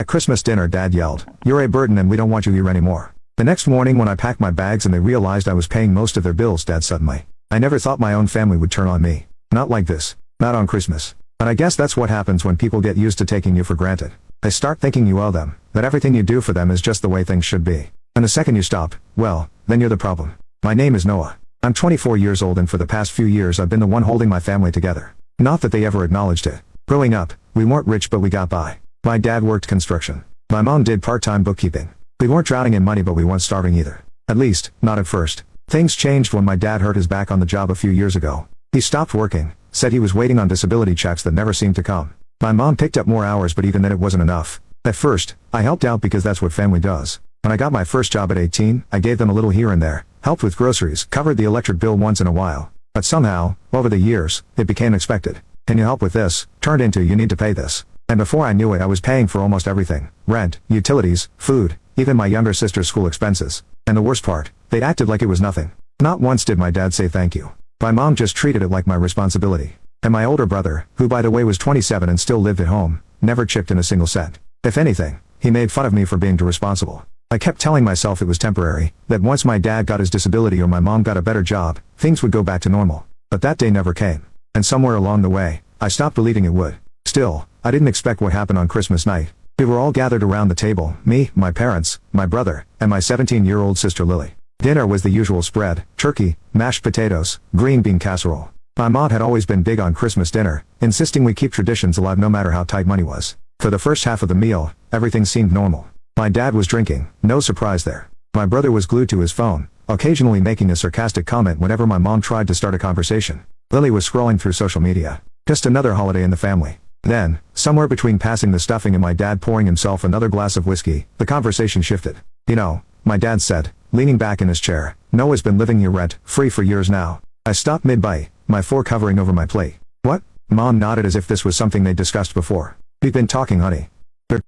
At Christmas dinner, Dad yelled, "You're a burden and we don't want you here anymore." The next morning when I packed my bags and they realized I was paying most of their bills, Dad suddenly, "I never thought my own family would turn on me. Not like this. Not on Christmas." And I guess that's what happens when people get used to taking you for granted. They start thinking you owe them, that everything you do for them is just the way things should be. And the second you stop, well, then you're the problem. My name is Noah. I'm 24 years old and for the past few years I've been the one holding my family together. Not that they ever acknowledged it. Growing up, we weren't rich but we got by. My dad worked construction. My mom did part-time bookkeeping. We weren't drowning in money but we weren't starving either. At least, not at first. Things changed when my dad hurt his back on the job a few years ago. He stopped working, said he was waiting on disability checks that never seemed to come. My mom picked up more hours but even then it wasn't enough. At first, I helped out because that's what family does. When I got my first job at 18, I gave them a little here and there, helped with groceries, covered the electric bill once in a while. But somehow, over the years, it became expected. "Can you help with this?" turned into "You need to pay this." And before I knew it I was paying for almost everything. Rent, utilities, food, even my younger sister's school expenses. And the worst part, they acted like it was nothing. Not once did my dad say thank you. My mom just treated it like my responsibility. And my older brother, who by the way was 27 and still lived at home, never chipped in a single cent. If anything, he made fun of me for being too responsible. I kept telling myself it was temporary, that once my dad got his disability or my mom got a better job, things would go back to normal. But that day never came. And somewhere along the way, I stopped believing it would. Still, I didn't expect what happened on Christmas night. We were all gathered around the table, me, my parents, my brother, and my 17-year-old sister Lily. Dinner was the usual spread: turkey, mashed potatoes, green bean casserole. My mom had always been big on Christmas dinner, insisting we keep traditions alive no matter how tight money was. For the first half of the meal, everything seemed normal. My dad was drinking, no surprise there. My brother was glued to his phone, occasionally making a sarcastic comment whenever my mom tried to start a conversation. Lily was scrolling through social media. Just another holiday in the family. Then, somewhere between passing the stuffing and my dad pouring himself another glass of whiskey, the conversation shifted. "You know," my dad said, leaning back in his chair, "Noah's been living here rent-free for years now." I stopped mid-bite, my fork hovering over my plate. "What?" Mom nodded as if this was something they'd discussed before. "We've been talking, honey.